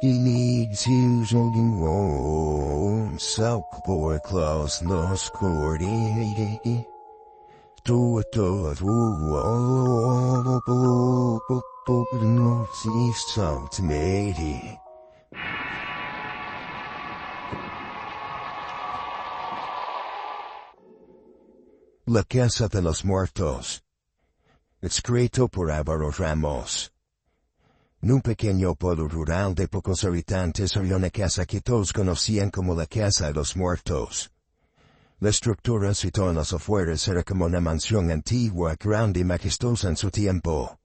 He needs his own own self-boy class no scoring. To no something. La Casa de los Muertos. Escrito por Álvaro Ramos. Num pequeño pueblo rural de pocos habitantes había una casa que todos conocían como la Casa de los Muertos. La estructura situada en las afueras era como una mansión antigua, grande y majestuosa en su tiempo.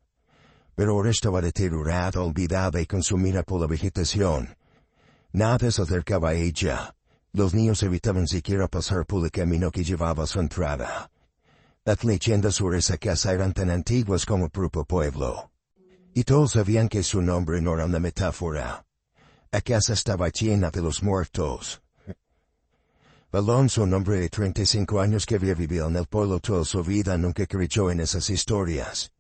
Pero ahora estaba deteriorada, olvidada y consumida por la vegetación. Nada se acercaba a ella. Los niños evitaban siquiera pasar por el camino que llevaba a su entrada. Las leyendas sobre esa casa eran tan antiguas como el propio pueblo. Y todos sabían que su nombre no era una metáfora. La casa estaba llena de los muertos. Alonso, un hombre de 35 años que había vivido en el pueblo toda su vida, nunca creyó en esas historias.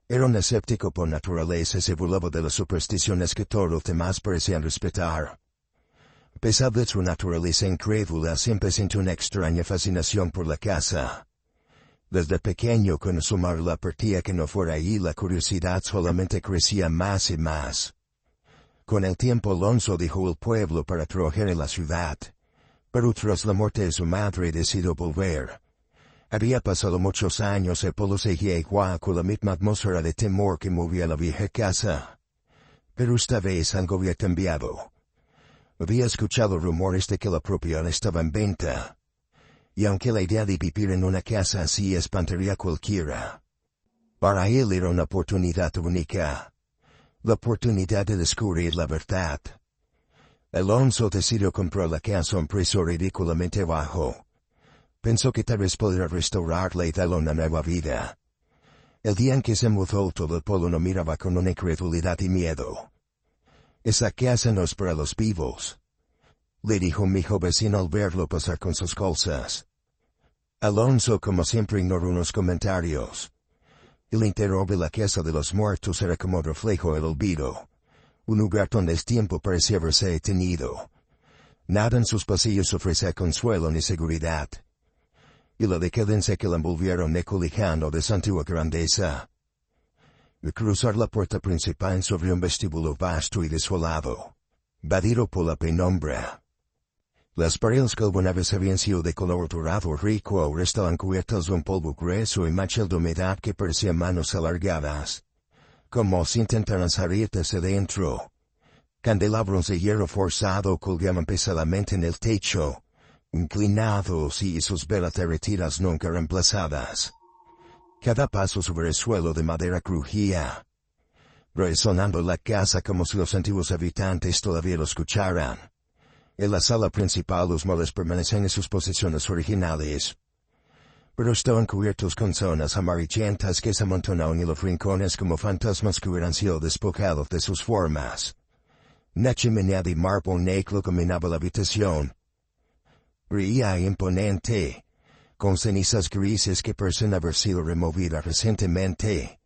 Era un escéptico por naturaleza y se burlaba de las supersticiones que todos los demás parecían respetar. A pesar de su naturaleza incrédula, siempre sintió una extraña fascinación por la casa. Desde pequeño, cuando su madre la advertía que no fuera allí, la curiosidad solamente crecía más y más. Con el tiempo Alonso dejó el pueblo para trabajar en la ciudad. Pero tras la muerte de su madre decidió volver. Había pasado muchos años y el pueblo seguía igual con la misma atmósfera de temor que movía la vieja casa. Pero esta vez algo había cambiado. Había escuchado rumores de que la propiedad estaba en venta. Y aunque la idea de vivir en una casa así espantaría a cualquiera, para él era una oportunidad única. La oportunidad de descubrir la verdad. Alonso decidió comprar la casa a un precio ridículamente bajo. Pensó que tal vez podría restaurarla y darle una nueva vida. El día en que se mudó, todo el pueblo lo miraba con una incredulidad y miedo. Esa casa no es para los vivos, le dijo mi hijo vecino al verlo pasar con sus cosas. Alonso, como siempre, ignoró unos comentarios. El interior de la casa de los muertos era como reflejo del olvido. Un lugar donde el tiempo parecía haberse detenido. Nada en sus pasillos ofrecía consuelo ni seguridad. Y la decadencia que la envolvieron no cobijando de su antigua grandeza. Al cruzar la puerta principal sobre un vestíbulo vasto y desolado, invadido por la penumbra. Las paredes que alguna vez habían sido de color dorado rico ahora estaban cubiertas de un polvo grueso y manchas de humedad que parecían manos alargadas, como si intentaran salir desde dentro. Candelabros de hierro forzado colgaban pesadamente en el techo, inclinados y sus velas derretidas nunca reemplazadas. Cada paso sobre el suelo de madera crujía, resonando la casa como si los antiguos habitantes todavía lo escucharan. En la sala principal los muebles permanecían en sus posiciones originales, pero estaban cubiertos con zonas amarillentas que se amontonaban en los rincones como fantasmas que hubieran sido despojados de sus formas. Una chimenea de mármol negro dominaba la habitación. Fría e imponente, con cenizas grises que parecían haber sido removidas recientemente,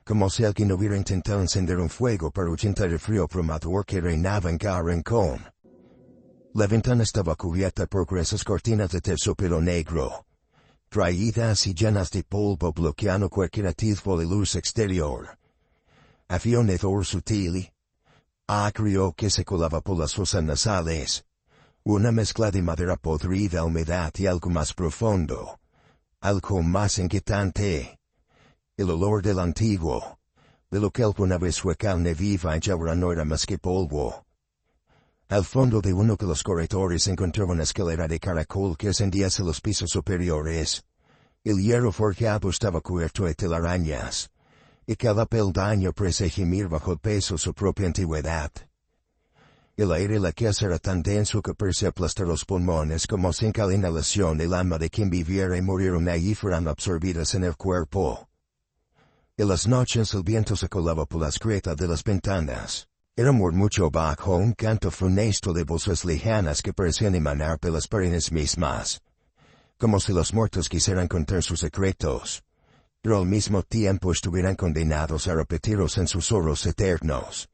como si alguien hubiera intentado encender un fuego para ahuyentar el frío abrumador que reinaba en cada rincón. La ventana estaba cubierta por gruesas cortinas de terciopelo negro, traídas y llenas de polvo bloqueando cualquier atisbo de luz exterior. Había un hedor sutil, agrio que se colaba por las fosas nasales, una mezcla de madera podrida, humedad y algo más profundo, algo más inquietante. El olor del antiguo, de lo que alguna vez fue carne viva y ahora no era más que polvo. Al fondo de uno de los corredores encontraba una escalera de caracol que ascendía hacia los pisos superiores. El hierro forjado estaba cubierto de telarañas, y cada peldaño parecía gemir bajo el peso de su propia antigüedad. El aire de la casa era tan denso que parecía aplastar los pulmones como sin cada inhalación el alma de quien viviera y murieron allí fueran absorbidas en el cuerpo. En las noches el viento se colaba por las grietas de las ventanas. Era un murmullo bajo, un canto funesto de voces lejanas que parecían emanar de las paredes mismas, como si los muertos quisieran contar sus secretos, pero al mismo tiempo estuvieran condenados a repetirlos en susurros eternos.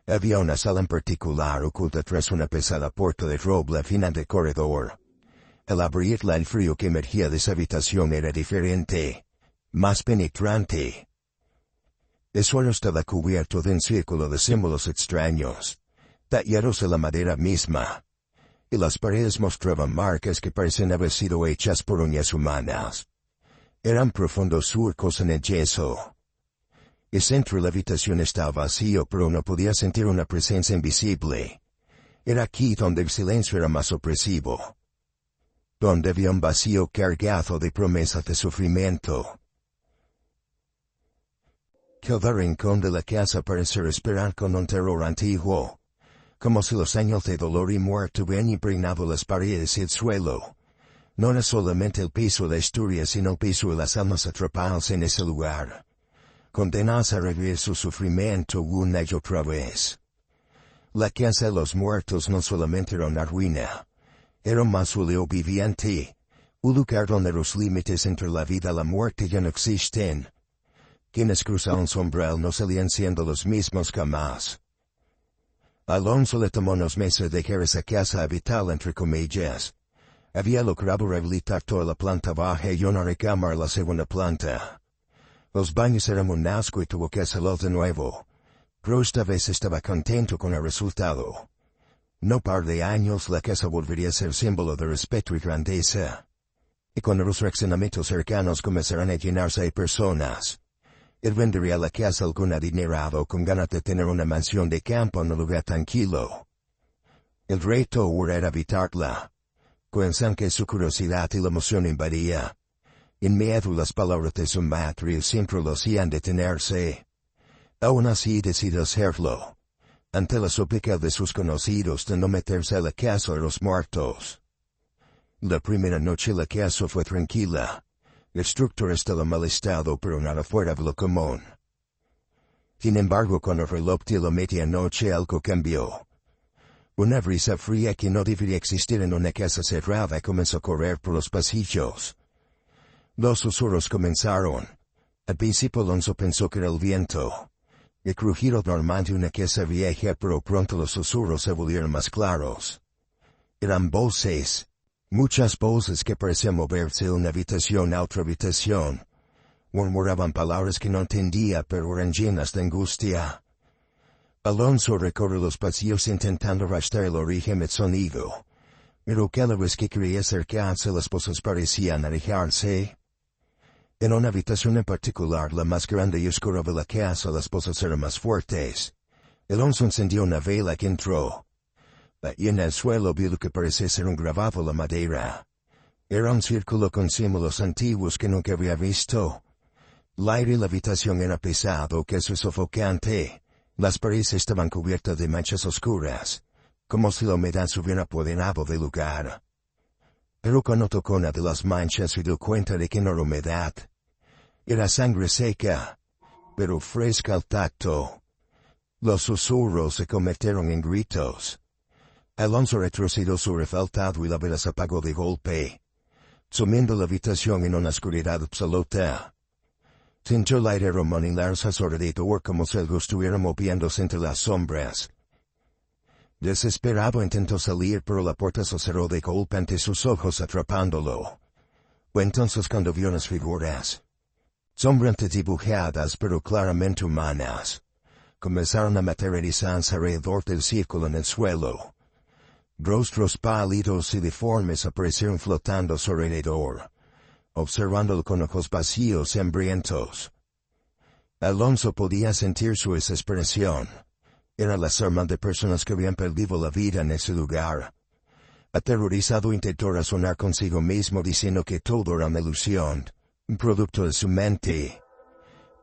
Había una sala en particular oculta tras una pesada puerta de roble al final del corredor. Al abrirla el frío que emergía de esa habitación era diferente, más penetrante. El suelo estaba cubierto de un círculo de símbolos extraños, tallados en la madera misma, y las paredes mostraban marcas que parecían haber sido hechas por uñas humanas. Eran profundos surcos en el yeso. El centro de la habitación estaba vacío, pero uno podía sentir una presencia invisible. Era aquí donde el silencio era más opresivo, donde había un vacío cargado de promesas de sufrimiento. Cada rincón de la casa parecía respirar con un terror antiguo, como si los años de dolor y muerte hubieran impregnado las paredes y el suelo. No era solamente el piso de la historia, sino el piso de las almas atrapadas en ese lugar, condenadas a revivir su sufrimiento una y otra vez. La casa de los muertos no solamente era una ruina, era un mausoleo viviente, un lugar donde los límites entre la vida y la muerte ya no existen. Quienes cruzaban su umbral no salían siendo los mismos jamás. Alonso le tomó unos meses dejar esa casa habitable entre comillas. Había logrado rehabilitar toda la planta baja y una recámara en la segunda planta. Los baños eran un asco y tuvo que hacerlo de nuevo, pero esta vez estaba contento con el resultado. No par de años la casa volvería a ser símbolo de respeto y grandeza. Y cuando los fraccionamientos cercanos comenzaran a llenarse de personas, él vendería la casa a algún adinerado con ganas de tener una mansión de campo en un lugar tranquilo. El reto ahora era habitarla. Coenzan que su curiosidad y la emoción invadía. En medio las palabras de su madre siempre lo hacían detenerse. Aún así decidió hacerlo, ante la súplica de sus conocidos de no meterse a la casa de los muertos. La primera noche la casa fue tranquila. La estructura estaba mal estado, pero nada fuera de lo común. Sin embargo, cuando el reloj dio la medianoche algo cambió. Una brisa fría que no debería existir en una casa cerrada comenzó a correr por los pasillos. Los susurros comenzaron. Al principio Alonso pensó que era el viento. El crujido normal de una casa vieja, pero pronto los susurros se volvieron más claros. Eran voces. Muchas voces que parecían moverse de una habitación a otra habitación. Murmuraban palabras que no entendía, pero eran llenas de angustia. Alonso recorrió los pasillos intentando rastrear el origen del sonido. Pero cada vez que quería acercarse las voces parecían alejarse. En una habitación en particular, la más grande y oscura de la casa, las voces eran más fuertes. Alonso encendió una vela que entró. Y en el suelo vio lo que parecía ser un grabado en la madera. Era un círculo con símbolos antiguos que nunca había visto. El aire de la habitación era pesado, casi sofocante. Las paredes estaban cubiertas de manchas oscuras, como si la humedad se hubiera apoderado del lugar. Pero cuando tocó una de las manchas se dio cuenta de que no era humedad. Era sangre seca, pero fresca al tacto. Los susurros se convirtieron en gritos. Alonso retrocedió sobresaltado y la vela se apagó de golpe, sumiendo la habitación en una oscuridad absoluta. Sintió el aire remolinearse a su alrededor como si algo estuviera moviéndose entre las sombras. Desesperado intentó salir, pero la puerta se cerró de golpe ante sus ojos atrapándolo. Fue entonces cuando vio unas figuras, sombrantes dibujadas pero claramente humanas. Comenzaron a materializarse alrededor del círculo en el suelo. Rostros pálidos y deformes aparecieron flotando a su alrededor, observándolo con ojos vacíos y hambrientos. Alonso podía sentir su desesperación. Era la armas de personas que habían perdido la vida en ese lugar. Aterrorizado intentó razonar consigo mismo diciendo que todo era una ilusión, un producto de su mente.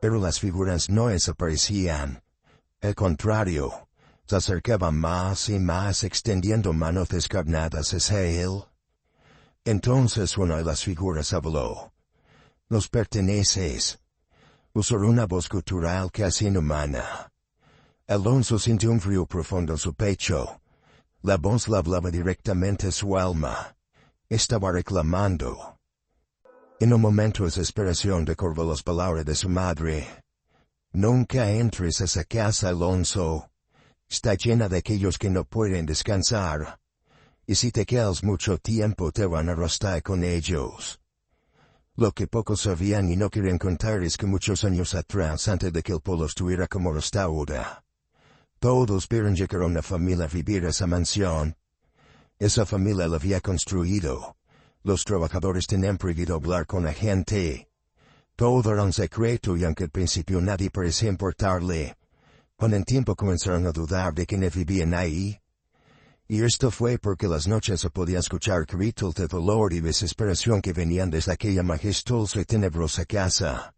Pero las figuras no desaparecían. Al contrario, se acercaban más y más extendiendo manos descarnadas hacia él. Entonces una de las figuras habló. «Nos perteneces». Usó una voz gutural casi inhumana. Alonso sintió un frío profundo en su pecho. La voz le hablaba directamente a su alma. Estaba reclamando. En un momento de desesperación recordó las palabras de su madre. «Nunca entres a esa casa, Alonso. Está llena de aquellos que no pueden descansar. Y si te quedas mucho tiempo te van a arrastrar con ellos. Lo que pocos sabían y no quieren contar es que muchos años atrás, antes de que el pueblo estuviera como está ahora, todos vieron llegar a una familia a vivir esa mansión. Esa familia la había construido. Los trabajadores tenían prohibido hablar con la gente. Todo era un secreto y aunque al principio nadie parecía importarle, con el tiempo comenzaron a dudar de quienes vivían ahí. Y esto fue porque las noches se podía escuchar gritos de dolor y desesperación que venían desde aquella majestuosa y tenebrosa casa.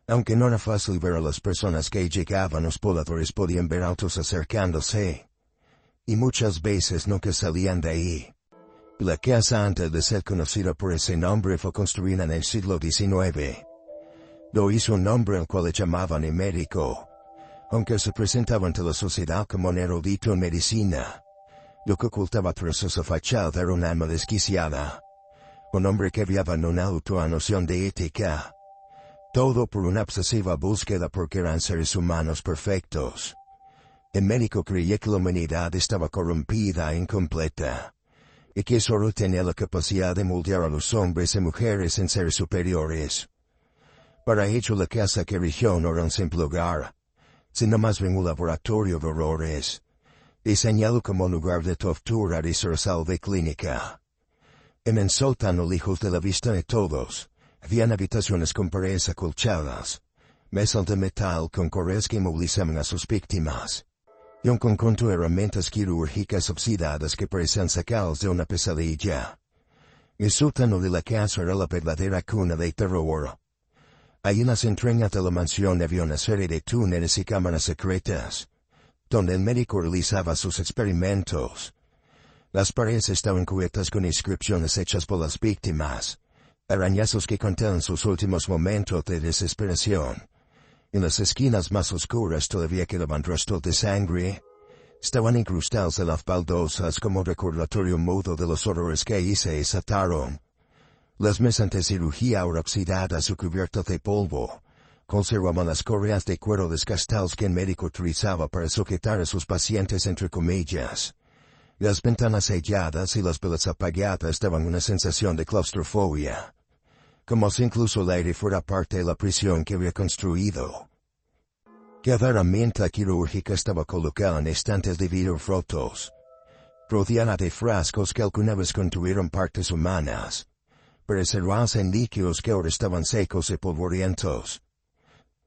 Aunque no era fácil ver a las personas que llegaban, los pobladores podían ver autos acercándose. Y muchas veces nunca salían de ahí. La casa, antes de ser conocida por ese nombre, fue construida en el siglo XIX. Lo hizo un hombre al cual le llamaban el médico, aunque se presentaba ante la sociedad como un erudito en medicina. Lo que ocultaba tras esa fachada era un alma desquiciada. Un hombre que había abandonado toda noción de ética. Todo por una obsesiva búsqueda porque eran seres humanos perfectos. El médico creía que la humanidad estaba corrompida e incompleta, y que solo tenía la capacidad de moldear a los hombres y mujeres en seres superiores. Para ello la casa que erigió no era un simple hogar, sino más bien un laboratorio de horrores, diseñado como un lugar de tortura y cerebral de clínica. En el sótano, lejos de la vista de todos, habían habitaciones con paredes acolchadas, mesas de metal con correas que inmovilizaban a sus víctimas, y un conjunto de herramientas quirúrgicas oxidadas que parecían sacadas de una pesadilla. El sótano de la casa era la verdadera cuna de terror. Ahí en las entrañas de la mansión había una serie de túneles y cámaras secretas, donde el médico realizaba sus experimentos. Las paredes estaban cubiertas con inscripciones hechas por las víctimas, arañazos que contaban sus últimos momentos de desesperación. En las esquinas más oscuras todavía quedaban rastros de sangre. Estaban incrustados en las baldosas como recordatorio mudo de los horrores que ahí se desataron. Las mesas de cirugía ahora oxidadas y cubiertas de polvo conservaban las correas de cuero desgastadas que el médico utilizaba para sujetar a sus pacientes entre comillas. Las ventanas selladas y las velas apagadas daban una sensación de claustrofobia, como si incluso el aire fuera parte de la prisión que había construido. Cada herramienta quirúrgica estaba colocada en estantes de vidrio rotos, rodeada de frascos que alguna vez contuvieron partes humanas, preservados en líquidos que ahora estaban secos y polvorientos.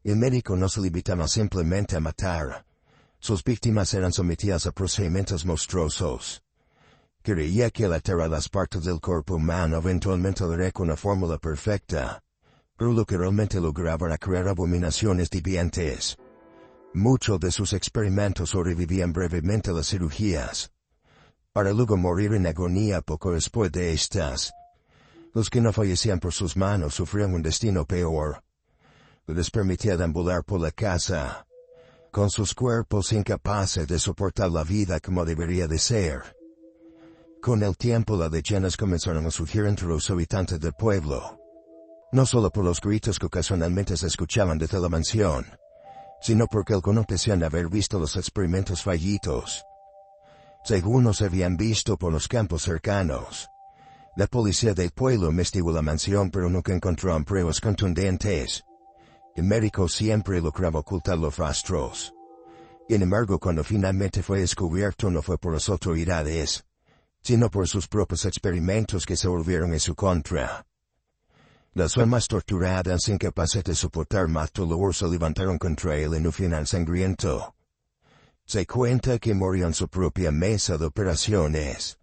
El médico no se limitaba simplemente a matar. Sus víctimas eran sometidas a procedimientos monstruosos. Creía que al alterar las partes del cuerpo humano eventualmente daría con una fórmula perfecta, pero lo que realmente lograba era crear abominaciones vivientes. Muchos de sus experimentos sobrevivían brevemente a las cirugías, para luego morir en agonía poco después de estas. Los que no fallecían por sus manos sufrían un destino peor. Les permitía deambular por la casa, con sus cuerpos incapaces de soportar la vida como debería de ser. Con el tiempo las leyendas comenzaron a surgir entre los habitantes del pueblo. No solo por los gritos que ocasionalmente se escuchaban desde la mansión, sino porque algunos decían haber visto los experimentos fallidos. Según los habían visto por los campos cercanos. La policía del pueblo investigó la mansión pero nunca encontró pruebas contundentes. El médico siempre lograba ocultar los rastros. Sin embargo, cuando finalmente fue descubierto no fue por las autoridades, sino por sus propios experimentos que se volvieron en su contra. Las almas torturadas, incapaces de soportar más dolor, se levantaron contra él en un final sangriento. Se cuenta que murió en su propia mesa de operaciones.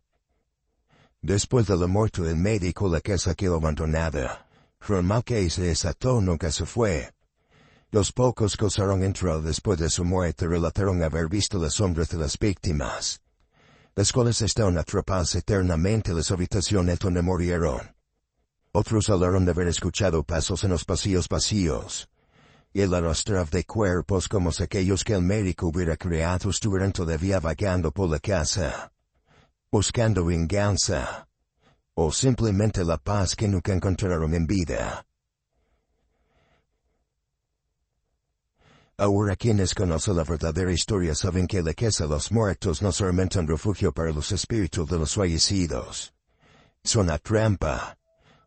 Después de la muerte del médico, la casa quedó abandonada. Pero el mal que se desató nunca se fue. Los pocos que osaron entrar después de su muerte relataron haber visto las sombras de las víctimas, las cuales estaban atrapadas eternamente en las habitaciones donde murieron. Otros hablaron de haber escuchado pasos en los pasillos vacíos, y el arrastrar de cuerpos como si aquellos que el médico hubiera creado estuvieran todavía vagando por la casa, buscando venganza, o simplemente la paz que nunca encontraron en vida. Ahora quienes conocen la verdadera historia saben que la casa de los muertos no solamente un refugio para los espíritus de los fallecidos. Es una trampa.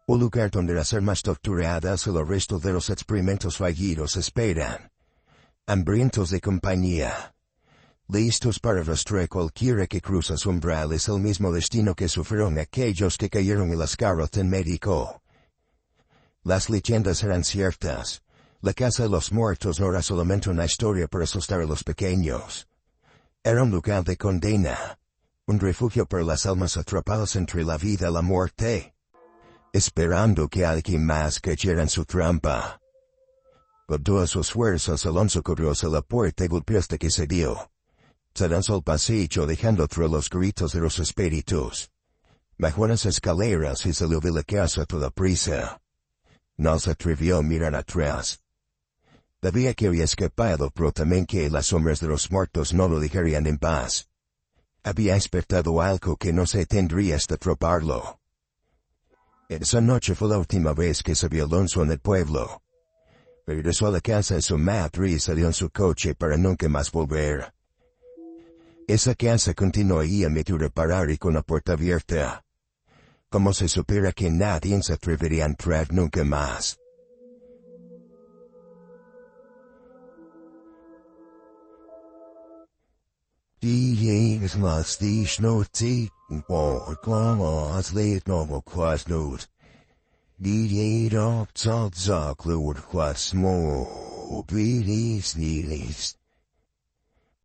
Un lugar donde las almas torturadas y los restos de los experimentos fallidos esperan. Hambrientos de compañía. Listos para rastrear cualquiera que cruza su umbral es el mismo destino que sufrieron aquellos que cayeron en las garras del médico. Las leyendas eran ciertas. La casa de los muertos no era solamente una historia para asustar a los pequeños. Era un lugar de condena. Un refugio para las almas atrapadas entre la vida y la muerte. Esperando que alguien más cayera en su trampa. Con todas sus fuerzas Alonso corrió hacia la puerta y golpeó hasta que se dio. Se lanzó al pasillo dejando atrás los gritos de los espíritus. Bajó las escaleras y salió de la casa a toda prisa. No se atrevió a mirar atrás. Sabía que había escapado, pero también que las sombras de los muertos no lo dejarían en paz. Había despertado algo que no se tendría hasta atraparlo. Esa noche fue la última vez que se vio Alonso en el pueblo. Regresó a la casa de su madre y salió en su coche para nunca más volver. Esa casa continuó ahí a medio reparar y con la puerta abierta. Como si supiera que nadie se atrevería a entrar nunca más. Die is las die snooti, or klamas leed novel quas noot. Die op tot zakloer quas mo, breedies neelies.